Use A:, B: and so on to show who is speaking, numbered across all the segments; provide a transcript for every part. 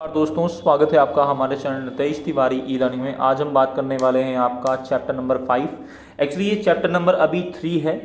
A: और दोस्तों स्वागत है आपका हमारे channel Nitesh Tiwari e learning में। आज हम बात करने वाले हैं आपका चैप्टर नंबर 5। एक्चुअली ये चैप्टर नंबर अभी 3 है।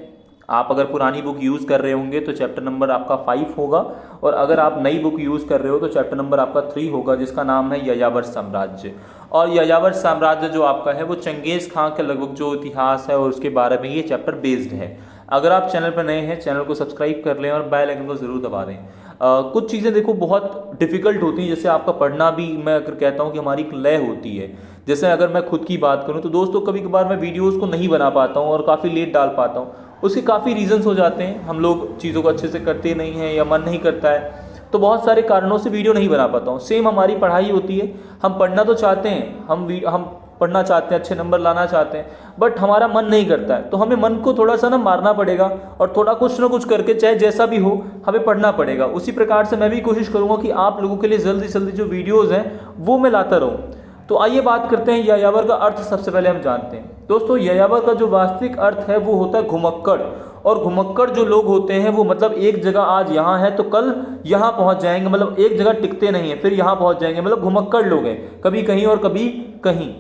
A: आप अगर पुरानी बुक यूज़ कर रहे होंगे तो चैप्टर नंबर आपका 5 होगा, और अगर आप नई बुक यूज़ कर रहे हो तो चैप्टर नंबर आपका 3 होगा, जिसका नाम है यायावर साम्राज्य। और यायावर साम्राज्य जो आपका है वो चंगेज़ खां के लगभग जो इतिहास है और उसके बारे में ये चैप्टर बेस्ड है। अगर आप चैनल पर नए हैं, चैनल को सब्सक्राइब कर लें और बेल आइकन को ज़रूर दबा दें। कुछ चीज़ें देखो बहुत डिफ़िकल्ट होती हैं, जैसे आपका पढ़ना भी, मैं अगर कहता हूँ कि हमारी एक लय होती है। जैसे अगर मैं खुद की बात करूँ तो दोस्तों कभी कभार मैं वीडियोज़ को नहीं बना पाता हूँ और काफ़ी लेट डाल पाता हूँ। उसके काफ़ी रीजंस हो जाते हैं, हम लोग चीज़ों को अच्छे से करते नहीं हैं या मन नहीं करता है, तो बहुत सारे कारणों से वीडियो नहीं बना पाता हूँ। सेम हमारी पढ़ाई होती है, हम पढ़ना तो चाहते हैं, हम पढ़ना चाहते हैं, अच्छे नंबर लाना चाहते हैं, बट हमारा मन नहीं करता है। तो हमें मन को थोड़ा सा ना मारना पड़ेगा और थोड़ा कुछ ना कुछ करके, चाहे जैसा भी हो, हमें पढ़ना पड़ेगा। उसी प्रकार से मैं भी कोशिश करूँगा कि आप लोगों के लिए जल्दी जल्दी जो वीडियोज़ हैं वो मैं लाता रहूँ। तो आइए बात करते हैं यायावर का अर्थ। सबसे पहले हम जानते हैं दोस्तों, यायावर का जो वास्तविक अर्थ है वो होता है घुमक्कड़। और घुमक्कड़ जो लोग होते हैं वो मतलब एक जगह आज यहाँ है तो कल यहाँ पहुँच जाएंगे, मतलब एक जगह टिकते नहीं है, फिर यहाँ पहुँच जाएंगे, मतलब घुमक्कड़ लोग हैं, कभी कहीं और कभी कहीं।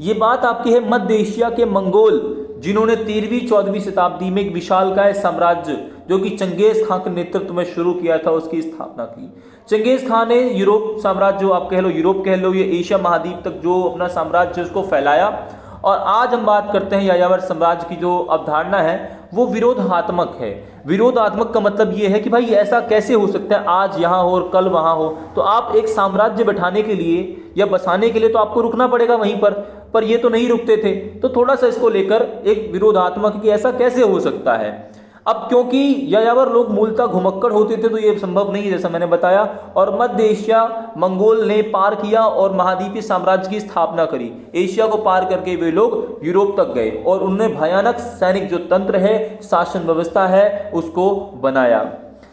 A: ये बात आपकी है मध्य एशिया के मंगोल, जिन्होंने 13वीं-14वीं शताब्दी में एक विशालकाय साम्राज्य जो कि चंगेज खां के नेतृत्व में शुरू किया था, उसकी स्थापना की। चंगेज खां ने यूरोप साम्राज्य, जो आप कह लो यूरोप कह लो, ये एशिया महाद्वीप तक जो अपना साम्राज्य उसको फैलाया। और आज हम बात करते हैं यायावर साम्राज्य की जो अवधारणा है वो विरोधात्मक है। विरोधात्मक का मतलब ये है कि भाई ऐसा कैसे हो सकता है आज यहाँ हो और कल वहाँ हो। तो आप एक साम्राज्य बैठाने के लिए या बसाने के लिए तो आपको रुकना पड़ेगा वहीं पर ये तो नहीं रुकते थे। तो थोड़ा सा इसको लेकर एक विरोधात्मक कि ऐसा कैसे हो सकता है। अब क्योंकि यायावर लोग मूलतः घुमक्कड़ होते थे तो ये संभव नहीं है, जैसा मैंने बताया। और मध्य एशिया मंगोल ने पार किया और महाद्वीपीय साम्राज्य की स्थापना करी। एशिया को पार करके वे लोग यूरोप तक गए और उन्होंने भयानक सैनिक जो तंत्र है, शासन व्यवस्था है, उसको बनाया।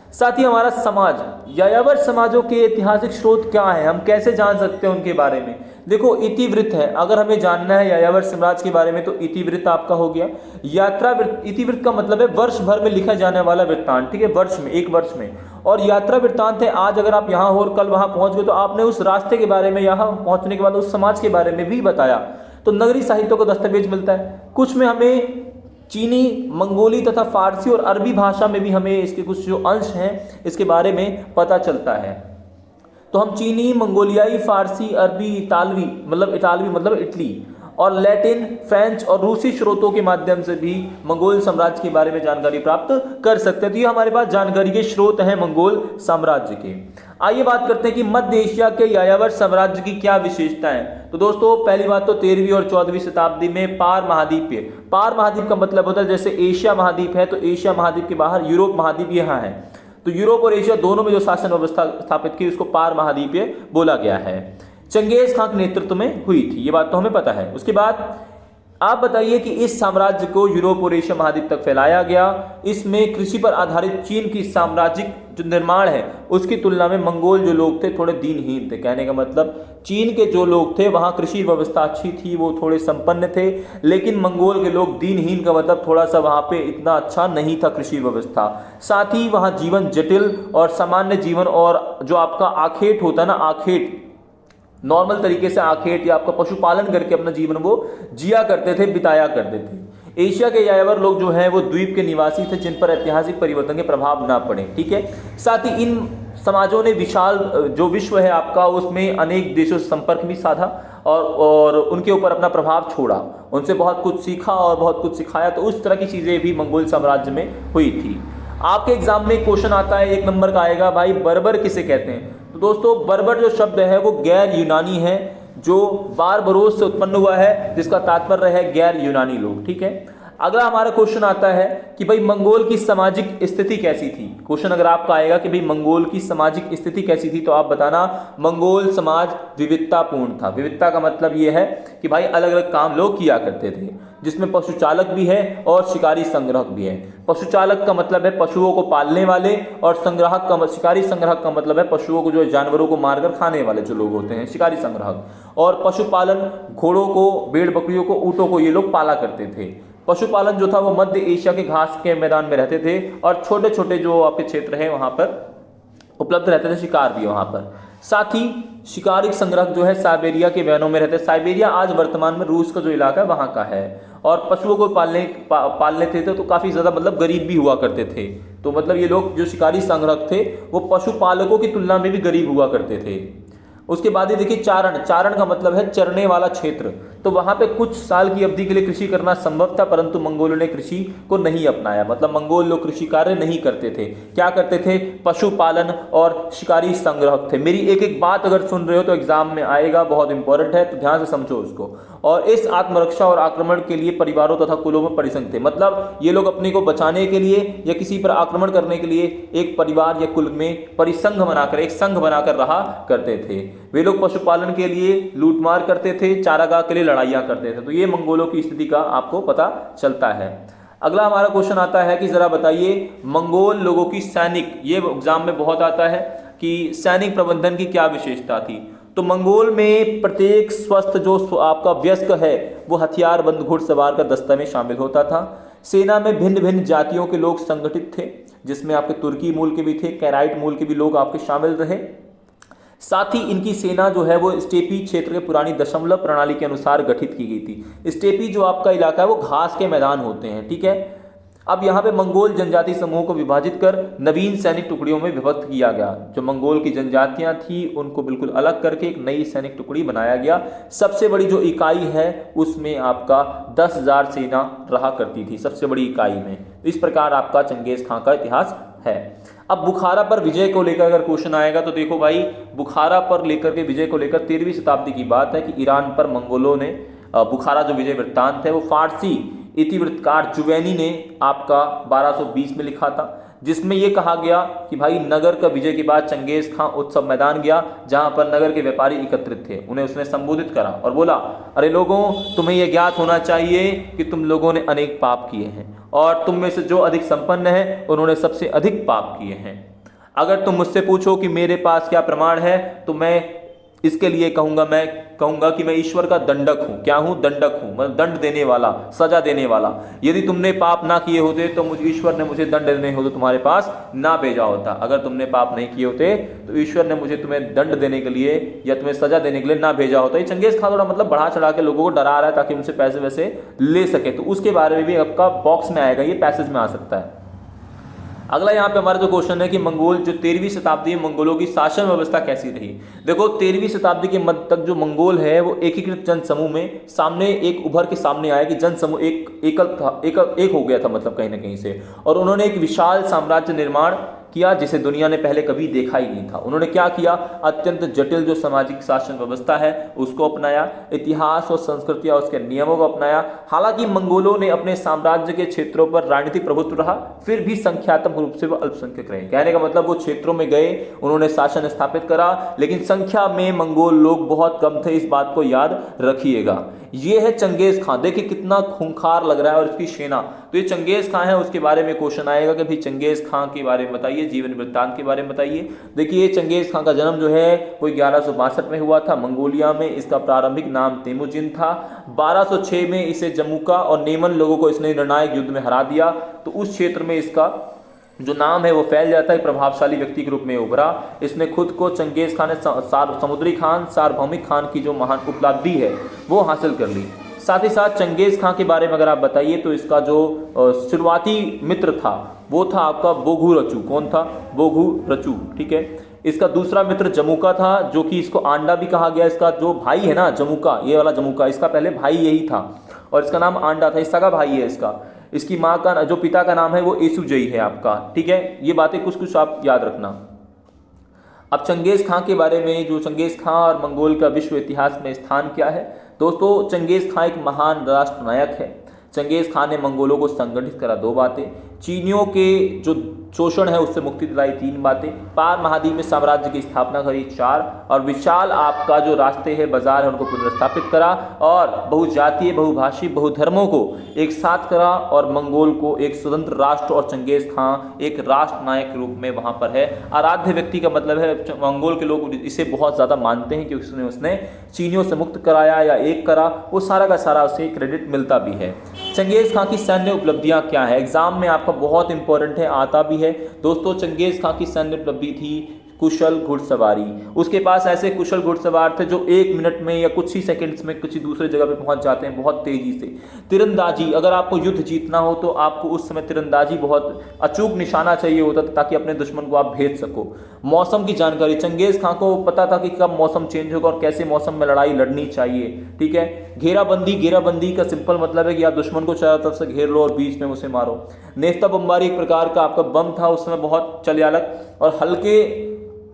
A: साथ ही हमारा समाज, यायावर समाजों के ऐतिहासिक स्रोत क्या है, हम कैसे जान सकते हैं उनके बारे में। देखो इतिवृत्त है, अगर हमें जानना है यायावर साम्राज्य के बारे में तो इतिवृत्त आपका हो गया। यात्रा वृत्त, इतिवृत्त का मतलब है वर्ष भर में लिखा जाने वाला वृत्तांत, ठीक है, वर्ष में, एक वर्ष में। और यात्रा वृत्तांत है, आज अगर आप यहाँ हो और कल वहां पहुंच गए तो आपने उस रास्ते के बारे में, यहाँ पहुंचने के बाद उस समाज के बारे में भी बताया। तो नगरी साहित्य को दस्तावेज मिलता है। कुछ में हमें चीनी, मंगोली तथा फारसी और अरबी भाषा में भी हमें इसके कुछ जो अंश हैं इसके बारे में पता चलता है। तो हम चीनी, मंगोलियाई, फारसी, अरबी, इतालवी मतलब इटली, और लैटिन, फ्रेंच और रूसी स्रोतों के माध्यम से भी मंगोल साम्राज्य के बारे में जानकारी प्राप्त कर सकते हैं। तो ये हमारे पास जानकारी के स्रोत हैं मंगोल साम्राज्य के। आइए बात करते हैं कि मध्य एशिया के यायावर साम्राज्य की क्या विशेषता है। तो दोस्तों पहली बात तो 13वीं और 14वीं शताब्दी में पार महाद्वीप का मतलब होता है, जैसे एशिया महाद्वीप है तो एशिया महाद्वीप के बाहर यूरोप महाद्वीप यहाँ है, तो यूरोप और एशिया दोनों में जो शासन व्यवस्था स्थापित की उसको पार महाद्वीपीय बोला गया है। चंगेज खां के नेतृत्व में हुई थी, ये बात तो हमें पता है। उसके बाद आप बताइए कि इस साम्राज्य को यूरोप और एशिया महाद्वीप तक फैलाया गया। इसमें कृषि पर आधारित चीन की साम्राज्यिक जो निर्माण है उसकी तुलना में मंगोल जो लोग थे थोड़े दीनहीन थे। कहने का मतलब चीन के जो लोग थे वहाँ कृषि व्यवस्था अच्छी थी, वो थोड़े संपन्न थे, लेकिन मंगोल के लोग दीनहीन का मतलब थोड़ा सा वहाँ पे इतना अच्छा नहीं था कृषि व्यवस्था। साथ ही वहाँ जीवन जटिल और सामान्य जीवन, और जो आपका आखेट होता है ना, आखेट नॉर्मल तरीके से आखेट या आपका पशुपालन करके अपना जीवन वो जिया करते थे, बिताया करते थे। एशिया के यायावर लोग जो हैं वो द्वीप के निवासी थे जिन पर ऐतिहासिक परिवर्तन के प्रभाव ना पड़े, ठीक है। साथ ही इन समाजों ने विशाल जो विश्व है आपका उसमें अनेक देशों से संपर्क भी साधा और उनके ऊपर अपना प्रभाव छोड़ा, उनसे बहुत कुछ सीखा और बहुत कुछ सिखाया। तो उस तरह की चीजें भी मंगोल साम्राज्य में हुई थी। आपके एग्जाम में क्वेश्चन आता है, 1 नंबर का आएगा, भाई बर्बर किसे कहते हैं। तो दोस्तों बर्बर जो शब्द है वो गैर यूनानी है, जो बारबरोस से उत्पन्न हुआ है, जिसका तात्पर्य है गैर यूनानी लोग, ठीक है। अगला हमारा क्वेश्चन आता है कि भाई मंगोल की सामाजिक स्थिति कैसी थी। क्वेश्चन अगर आपका आएगा कि भाई मंगोल की सामाजिक स्थिति कैसी थी, तो आप बताना मंगोल समाज विविधतापूर्ण था। विविधता का मतलब यह है कि भाई अलग अलग काम लोग किया करते थे, जिसमें पशुचालक भी है और शिकारी संग्राहक भी है। पशुचालक का मतलब है पशुओं को पालने वाले, और शिकारी संग्राहक का मतलब है पशुओं को, जो जानवरों को मारकर खाने वाले जो लोग होते हैं, शिकारी संग्राहक। और पशुपालन, घोड़ों को, भेड़ बकरियों को, ऊँटों को ये लोग पाला करते थे। पशुपालन जो था वो मध्य एशिया के घास के मैदान में रहते थे, और छोटे छोटे जो आपके क्षेत्र है वहां पर उपलब्ध रहते थे, शिकार भी वहाँ पर। साथ ही शिकारिक संग्रह जो है साइबेरिया के वनों में रहते। साइबेरिया आज वर्तमान में रूस का जो इलाका है वहाँ का है। और पशुओं को पालने थे तो काफ़ी ज़्यादा मतलब गरीब भी हुआ करते थे। तो मतलब ये लोग जो शिकारी संग्रह थे वो पशुपालकों की तुलना में भी गरीब हुआ करते थे। उसके बाद ही देखिए चारण। चारण का मतलब है चरने वाला क्षेत्र। तो वहां पे कुछ साल की अवधि के लिए कृषि करना संभव था, परंतु मंगोलों ने कृषि को नहीं अपनाया। मतलब मंगोल लोग कृषि कार्य नहीं करते थे। क्या करते थे? पशुपालन और शिकारी संग्रह थे। मेरी एक एक बात अगर सुन रहे हो तो एग्जाम में आएगा, बहुत इंपॉर्टेंट है, तो ध्यान से समझो उसको। और इस आत्मरक्षा और आक्रमण के लिए परिवारों तथा कुलों में परिसंघ थे। मतलब ये लोग अपने को बचाने के लिए या किसी पर आक्रमण करने के लिए एक परिवार या कुल में परिसंघ बनाकर, एक संघ बनाकर रहा करते थे। वे लोग पशुपालन के लिए लूटमार करते थे, चारागाह के लिए लड़ाइयाँ करते थे। तो ये मंगोलों की स्थिति का आपको पता चलता है। अगला हमारा क्वेश्चन आता है कि जरा बताइए मंगोल लोगों की सैनिक, ये एग्जाम में बहुत आता है कि सैनिक प्रबंधन की क्या विशेषता थी। तो मंगोल में प्रत्येक स्वस्थ जो आपका वयस्क है वो हथियारबंद घुड़सवार का दस्ता में शामिल होता था। सेना में भिन्न भिन्न जातियों के लोग संगठित थे, जिसमें आपके तुर्की मूल के भी थे, कैराइट मूल के भी लोग आपके शामिल रहे। साथ ही इनकी सेना जो है वो स्टेपी क्षेत्र के पुरानी दशमलव प्रणाली के अनुसार गठित की गई थी। स्टेपी जो आपका इलाका है वो घास के मैदान होते हैं, ठीक है। अब यहाँ पे मंगोल जनजाति समूह को विभाजित कर नवीन सैनिक टुकड़ियों में विभक्त किया गया। जो मंगोल की जनजातियां थी उनको बिल्कुल अलग करके एक नई सैनिक टुकड़ी बनाया गया। सबसे बड़ी जो इकाई है उसमें आपका 10,000 सेना रहा करती थी, सबसे बड़ी इकाई में। इस प्रकार आपका चंगेज खां का इतिहास है। अब बुखारा पर विजय को लेकर अगर क्वेश्चन आएगा तो देखो भाई, बुखारा पर लेकर के विजय को लेकर 13वीं शताब्दी की बात है कि ईरान पर मंगोलों ने बुखारा जो विजय वृत्तांत है वो फारसी इतिवृत्तकार जुवैनी ने आपका 1220 में लिखा था, जिसमें यह कहा गया कि भाई नगर का विजय के बाद चंगेज खां उत्सव मैदान गया, जहां पर नगर के व्यापारी एकत्रित थे। उन्हें उसने संबोधित करा और बोला, अरे लोगों, तुम्हें यह ज्ञात होना चाहिए कि तुम लोगों ने अनेक पाप किए हैं और तुम में से जो अधिक संपन्न है उन्होंने सबसे अधिक पाप किए हैं। अगर तुम मुझसे पूछो कि मेरे पास क्या प्रमाण है तो मैं इसके लिए कहूंगा कि मैं ईश्वर का दंडक हूं। क्या हूं? दंडक हूं, मतलब दंड देने वाला, सजा देने वाला। यदि तुमने पाप ना किए होते तो ईश्वर ने मुझे दंड देने होते तुम्हारे पास ना भेजा होता। अगर तुमने पाप नहीं किए होते तो ईश्वर ने मुझे तुम्हें दंड देने के लिए या तुम्हें सजा देने के लिए ना भेजा होता। ये चंगेज खां थोड़ा मतलब बढ़ा चढ़ा के लोगों को डरा रहा है ताकि उनसे पैसे वैसे ले सके, तो उसके बारे में भी आपका बॉक्स में आएगा, ये पैसेज में आ सकता है। अगला यहाँ पे हमारा जो क्वेश्चन है कि मंगोल जो 13वीं शताब्दी में मंगोलों की शासन व्यवस्था कैसी रही। देखो 13वीं शताब्दी के मध्य तक जो मंगोल है वो एकीकृत जन समूह में सामने एक उभर के सामने आया कि जन समूह एक हो गया था, मतलब कहीं ना कहीं से। और उन्होंने एक विशाल साम्राज्य निर्माण किया जिसे दुनिया ने पहले कभी देखा ही नहीं था। उन्होंने क्या किया? अत्यंत जटिल जो सामाजिक शासन व्यवस्था है उसको अपनाया, इतिहास और संस्कृति और उसके नियमों को अपनाया। हालांकि मंगोलों ने अपने साम्राज्य के क्षेत्रों पर राजनीतिक प्रभुत्व रहा, फिर भी संख्यात्मक रूप से वो अल्पसंख्यक रहे। कहने का मतलब वो क्षेत्रों में गए, उन्होंने शासन स्थापित करा, लेकिन संख्या में मंगोल लोग बहुत कम थे, इस बात को याद रखिएगा। ये है चंगेज खां। देखिए कितना खूंखार लग रहा है और उसकी सेना। तो ये चंगेज खां है, उसके बारे में क्वेश्चन आएगा कि भाई चंगेज खां के बारे में बताइए, जीवन वृत्तांत के बारे में बताइए। देखिए चंगेज खां का जन्म जो है वो 1162 में हुआ था मंगोलिया में। इसका प्रारंभिक नाम तेमुजिन था। 1206 में इसे जमुका और नेमन लोगों को इसने निर्णायक युद्ध में हरा दिया। तो उस क्षेत्र में इसका जो नाम है वो फैल जाता है, प्रभावशाली व्यक्ति के रूप में उभरा। इसने खुद को चंगेज खान ने समुद्री खान, सार्वभौमिक खान की जो महान उपलब्धि है वो हासिल कर ली। साथ ही साथ चंगेज खां के बारे में अगर आप बताइए तो इसका जो शुरुआती मित्र था वो था आपका बोघू रचू। कौन था? बोघू रचू, ठीक है। इसका दूसरा मित्र जमुका था, जो कि इसको आंडा भी कहा गया। इसका जो भाई है ना जमुका, ये वाला जमुका, इसका पहले भाई यही था और इसका नाम आंडा था। इसका भाई है इसका। इसकी माँ का जो पिता का नाम है वो एसुजई है आपका, ठीक है। ये बातें कुछ कुछ आप याद रखना। अब चंगेज खां के बारे में, जो चंगेज खां और मंगोल का विश्व इतिहास में स्थान क्या है। दोस्तों चंगेज खां एक महान राष्ट्र नायक है। चंगेज खां ने मंगोलों को संगठित करा 2 बातें, चीनियों के जो शोषण है उससे मुक्ति दिलाई 3 बातें, पार महाद्वीप में साम्राज्य की स्थापना करी 4, और विशाल आपका जो रास्ते है, बाजार है, उनको पुनर्स्थापित करा और बहुजातीय, बहुभाषी, बहुधर्मों को एक साथ करा और मंगोल को एक स्वतंत्र राष्ट्र, और चंगेज खां एक राष्ट्र नायक के रूप में वहां पर है। आराध्य व्यक्ति का मतलब है मंगोल के लोग इसे बहुत ज़्यादा मानते हैं क्योंकि उसने चीनियों से मुक्त कराया या एक करा, वो सारा का सारा उसे क्रेडिट मिलता भी है। चंगेज खां की सैन्य उपलब्धियां क्या है, एग्जाम में आपका बहुत इंपॉर्टेंट है, आता भी है। दोस्तों चंगेज खां की सैन्य उपलब्धि थी कुशल घुड़सवारी। उसके पास ऐसे कुशल घुड़सवार थे जो 1 मिनट में या कुछ ही सेकंड्स में किसी दूसरे जगह पे पहुंच जाते हैं बहुत तेजी से। तीरंदाजी, अगर आपको युद्ध जीतना हो तो आपको उस समय तीरंदाजी बहुत अचूक निशाना चाहिए होता था ताकि अपने दुश्मन को आप भेज सको। मौसम की जानकारी, चंगेज खां को पता था कि कब मौसम चेंज होगा और कैसे मौसम में लड़ाई लड़नी चाहिए। ठीक है। घेराबंदी, घेराबंदी का सिंपल मतलब है कि आप दुश्मन को चारों तरफ से घेर लो और बीच में उसे मारो। नेफ्ता बमबारी एक प्रकार का आपका बम था उस समय, बहुत चलयालक। और हल्के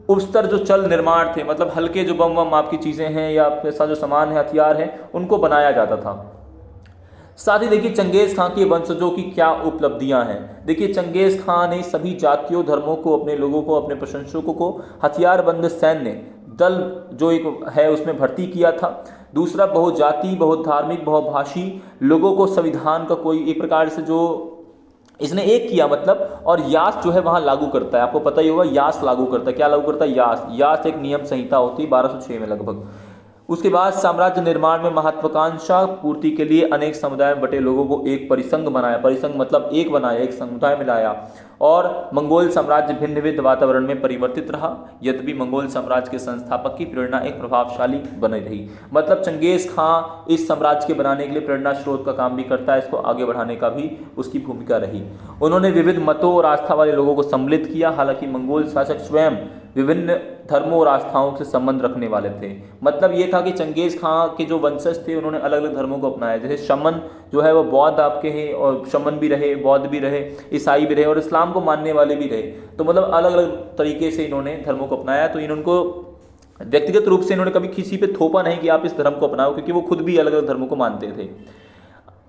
A: उपस्तर जो चल निर्माण थे, मतलब हल्के जो बम वम आपकी चीजें हैं या आपके साथ जो सामान है, हथियार हैं, उनको बनाया जाता था। साथ ही देखिए चंगेज खां के वंशजों की क्या उपलब्धियां हैं। देखिए चंगेज खां ने सभी जातियों धर्मों को, अपने लोगों को, अपने प्रशंसकों को हथियारबंद सैन्य दल जो एक है उसमें भर्ती किया था। दूसरा, बहुजाति, बहुधार्मिक, बहुभाषी लोगों को संविधान का कोई एक प्रकार से जो इसने एक किया मतलब, और यास जो है वहां लागू करता है। आपको पता ही होगा यास लागू करता है। क्या लागू करता है? यास। यास एक नियम संहिता होती है 1206 में लगभग। उसके बाद साम्राज्य निर्माण में महत्वाकांक्षा पूर्ति के लिए अनेक समुदाय में बटे लोगों को एक परिसंघ बनाया। परिसंघ मतलब एक बनाया, एक समुदाय में लाया। और मंगोल साम्राज्य भिन्न विविध वातावरण में परिवर्तित रहा, यद्यपि मंगोल साम्राज्य के संस्थापक की प्रेरणा एक प्रभावशाली बनी रही। मतलब चंगेज खां इस साम्राज्य के बनाने के लिए प्रेरणा स्रोत का काम भी करता है, इसको आगे बढ़ाने का भी उसकी भूमिका रही। उन्होंने विविध मतों और आस्था वाले लोगों को सम्मिलित किया। हालांकि मंगोल शासक स्वयं विभिन्न धर्मों और आस्थाओं से संबंध रखने वाले थे। मतलब ये था कि चंगेज खां के जो वंशज थे उन्होंने अलग अलग धर्मों को अपनाया। जैसे शमन जो है वो बौद्ध आपके हैं, और शमन भी रहे, बौद्ध भी रहे, ईसाई भी रहे और इस्लाम को मानने वाले भी रहे। तो मतलब अलग अलग तरीके से इन्होंने धर्मों को अपनाया। तो इनको व्यक्तिगत रूप से इन्होंने कभी किसी पे थोपा नहीं कि आप इस धर्म को अपनाओ, क्योंकि वो खुद भी अलग अलग धर्मों को मानते थे।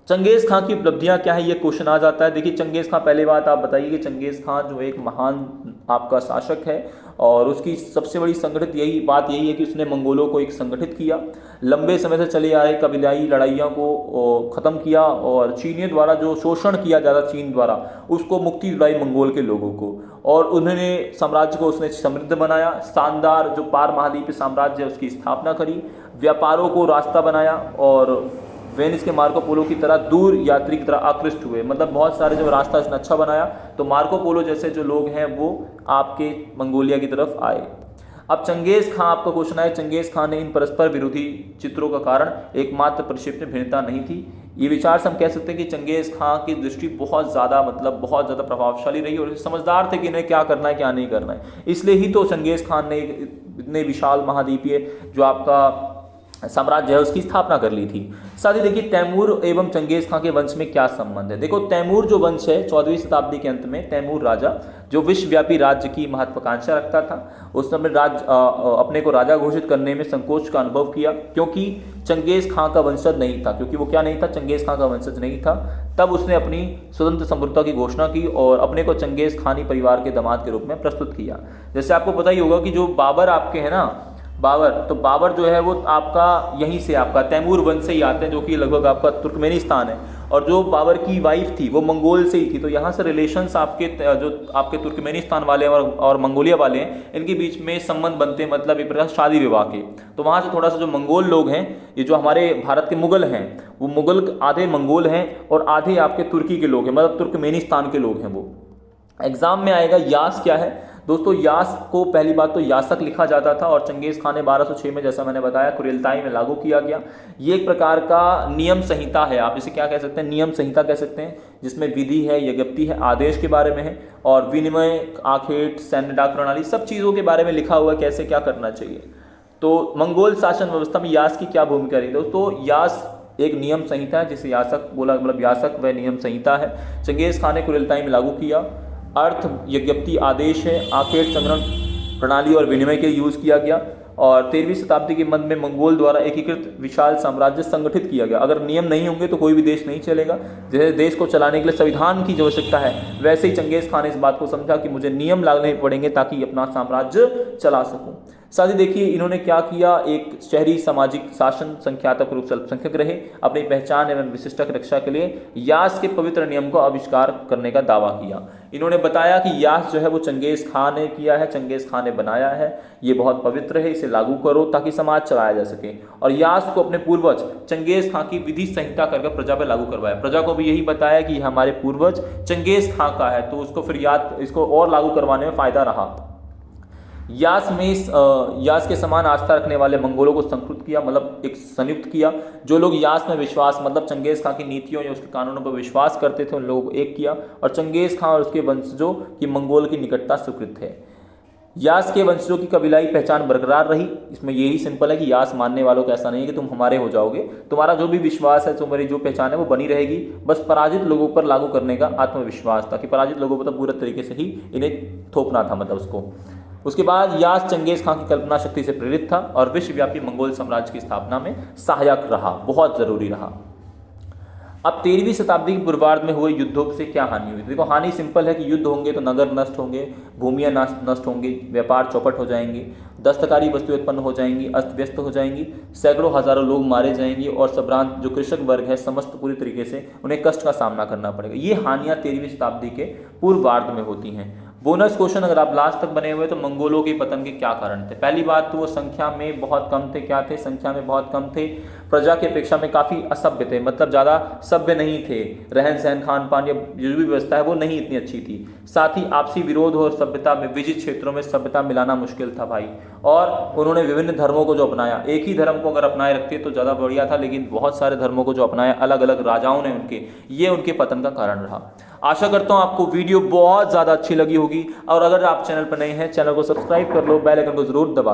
A: चंगेज खां की उपलब्धियां क्या है, ये क्वेश्चन आ जाता है। देखिए चंगेज खां, पहले बात आप बताइए कि चंगेज खां जो एक महान आपका शासक है और उसकी सबसे बड़ी संगठित यही है कि उसने मंगोलों को एक संगठित किया, लंबे समय से चले आ रहे कबीलाई लड़ाइयों को खत्म किया और चीनियों द्वारा जो शोषण किया जाता चीन द्वारा उसको मुक्ति दिलाई मंगोल के लोगों को, और उन्होंने साम्राज्य को उसने समृद्ध बनाया। शानदार जो पार महाद्वीपीय साम्राज्य है उसकी स्थापना करी, व्यापारों को रास्ता बनाया और वेनिस के मार्को पोलो की तरह दूर यात्री की तरह आकृष्ट हुए। मतलब बहुत सारे जब रास्ता इसने अच्छा बनाया तो मार्को पोलो जैसे जो लोग हैं वो आपके मंगोलिया की तरफ आए। अब चंगेज खां, आपका क्वेश्चन है, चंगेज खां ने इन परस्पर विरोधी चित्रों का कारण एकमात्र परिक्षेप में भिन्नता नहीं थी। ये विचार से हम कह सकते हैं कि चंगेज खां की दृष्टि बहुत ज़्यादा प्रभावशाली रही और समझदार थे कि इन्हें क्या करना है क्या नहीं करना है। इसलिए ही तो चंगेज खान ने इतने विशाल महाद्वीपीय जो आपका साम्राज्य है उसकी स्थापना कर ली थी। साथ ही देखिए तैमूर एवं चंगेज खां के वंश में क्या संबंध है। देखो तैमूर जो वंश है 14वीं शताब्दी के अंत में तैमूर राजा जो विश्वव्यापी राज्य की महत्वाकांक्षा रखता था, उस समय अपने को राजा घोषित करने में संकोच का अनुभव किया क्योंकि चंगेज खां का वंशज नहीं था। क्योंकि वो क्या नहीं था? चंगेज खां का वंशज नहीं था। तब उसने अपनी स्वतंत्र संप्रभुता की घोषणा की और अपने को चंगेज खानी परिवार के दामाद के रूप में प्रस्तुत किया। जैसे आपको पता ही होगा कि जो बाबर आपके हैं ना, तो बाबर जो है वो आपका यहीं से आपका तैमूर वंश से ही आते हैं, जो कि लगभग आपका तुर्कमेनिस्तान है, और जो बाबर की वाइफ थी वो मंगोल से ही थी। तो यहाँ से रिलेशंस आपके जो आपके तुर्कमेनिस्तान वाले और मंगोलिया वाले हैं इनके बीच में संबंध बनते हैं, मतलब एक प्रकार शादी विवाह के। तो वहाँ से थोड़ा सा जो मंगोल लोग हैं, ये जो हमारे भारत के मुगल हैं, वो मुगल आधे मंगोल हैं और आधे आपके तुर्की के लोग हैं, मतलब तुर्कमेनिस्तान के लोग हैं। वो एग्जाम में आएगा। यास क्या है दोस्तों? यास को पहली बात तो यासक लिखा जाता था और चंगेज खान ने 1206 में, जैसा मैंने बताया, कुरियलताई में लागू किया गया। ये एक प्रकार का नियम संहिता है, आप इसे क्या कह सकते हैं? नियम संहिता कह सकते हैं, जिसमें विधि है, यज्ञप्ति है, आदेश के बारे में है और विनिमय, आखेट, सैन्य डाक प्रणाली, सब चीज़ों के बारे में लिखा हुआ है कैसे क्या करना चाहिए। तो मंगोल शासन व्यवस्था में यास की क्या भूमिका रही दोस्तों? यास एक नियम संहिता है जिसे यासक बोला, मतलब यासक वह नियम संहिता है। चंगेज खान ने कुरियलताई में लागू किया। अर्थ, यज्ञप्ति, आदेश है, आखेट, संग्रहण प्रणाली और विनिमय के यूज किया गया। और 13वीं शताब्दी के मध्य में मंगोल द्वारा एकीकृत विशाल साम्राज्य संगठित किया गया। अगर नियम नहीं होंगे तो कोई भी देश नहीं चलेगा। जैसे देश को चलाने के लिए संविधान की जो आवश्यकता है, वैसे ही चंगेज खान ने इस बात को समझा कि मुझे नियम लागू पड़ेंगे ताकि अपना साम्राज्य चला सकूं। साथ ही देखिए इन्होंने क्या किया, एक शहरी सामाजिक शासन, संख्यात्मक रूप से अल्पसंख्यक रहे, अपनी पहचान एवं विशिष्टता की रक्षा के लिए यास के पवित्र नियम को आविष्कार करने का दावा किया। इन्होंने बताया कि यास जो है वो चंगेज खान ने किया है, चंगेज खान ने बनाया है, ये बहुत पवित्र है, इसे लागू करो ताकि समाज चलाया जा सके। और यास को अपने पूर्वज चंगेज खान की विधि संहिता करके प्रजा पर लागू करवाया। प्रजा को भी यही बताया कि हमारे पूर्वज चंगेज खान का है, तो उसको फिर इसको और लागू करवाने में फायदा रहा। यास के समान आस्था रखने वाले मंगोलों को संस्कृत किया, मतलब एक संयुक्त किया। जो लोग यास में विश्वास, मतलब चंगेज खां की नीतियों या उसके कानूनों पर विश्वास करते थे, उन लोगों को एक किया। और चंगेज खां और उसके वंशजों की मंगोल की निकटता स्वीकृत है। यास के वंशजों की कबीलाई पहचान बरकरार रही। इसमें यही सिंपल है कि यास मानने वालों को ऐसा नहीं है कि तुम हमारे हो जाओगे, तुम्हारा जो भी विश्वास है, तुम्हारी जो पहचान है वो बनी रहेगी। बस पराजित लोगों पर लागू करने का आत्मविश्वास था कि पराजित लोगों पर तो पूरे तरीके से ही इन्हें थोपना था, मतलब उसको। उसके बाद यास चंगेज खां की कल्पना शक्ति से प्रेरित था और विश्वव्यापी मंगोल साम्राज्य की स्थापना में सहायक रहा, बहुत जरूरी रहा। अब 13वीं शताब्दी के पूर्वार्ध में हुए युद्धों से क्या हानि हुई? देखो, हानि सिंपल है कि युद्ध होंगे तो नगर नष्ट होंगे, भूमियां नष्ट होंगी, व्यापार चौपट हो जाएंगे, दस्तकारी वस्तुएं उत्पन्न हो जाएंगी, अस्त व्यस्त हो जाएंगी, सैकड़ों हजारों लोग मारे जाएंगे और संभ्रांत जो कृषक वर्ग है समस्त पूरी तरीके से उन्हें कष्ट का सामना करना पड़ेगा। ये हानियां 13वीं शताब्दी के पूर्वार्ध में होती हैं। बोनस क्वेश्चन, अगर आप लास्ट तक बने हुए तो मंगोलों के पतन के क्या कारण थे? पहली बात तो वो संख्या में बहुत कम थे। क्या थे? संख्या में बहुत कम थे, प्रजा की अपेक्षा में काफी असभ्य थे, मतलब ज्यादा सभ्य नहीं थे। रहन सहन, खान पान या जो भी व्यवस्था है वो नहीं इतनी अच्छी थी। साथ ही आपसी विरोध और सभ्यता में विजित क्षेत्रों में सभ्यता मिलाना मुश्किल था भाई। और उन्होंने विभिन्न धर्मों को जो अपनाया, एक ही धर्म को अगर अपनाए रखते तो ज्यादा बढ़िया था, लेकिन बहुत सारे धर्मों को जो अपनाया अलग अलग राजाओं ने उनके, ये उनके पतन का कारण रहा। आशा करता हूं आपको वीडियो बहुत ज्यादा अच्छी लगी होगी और अगर आप चैनल पर नए हैं, चैनल को सब्सक्राइब कर लो, बेल आइकन को जरूर दबा दो।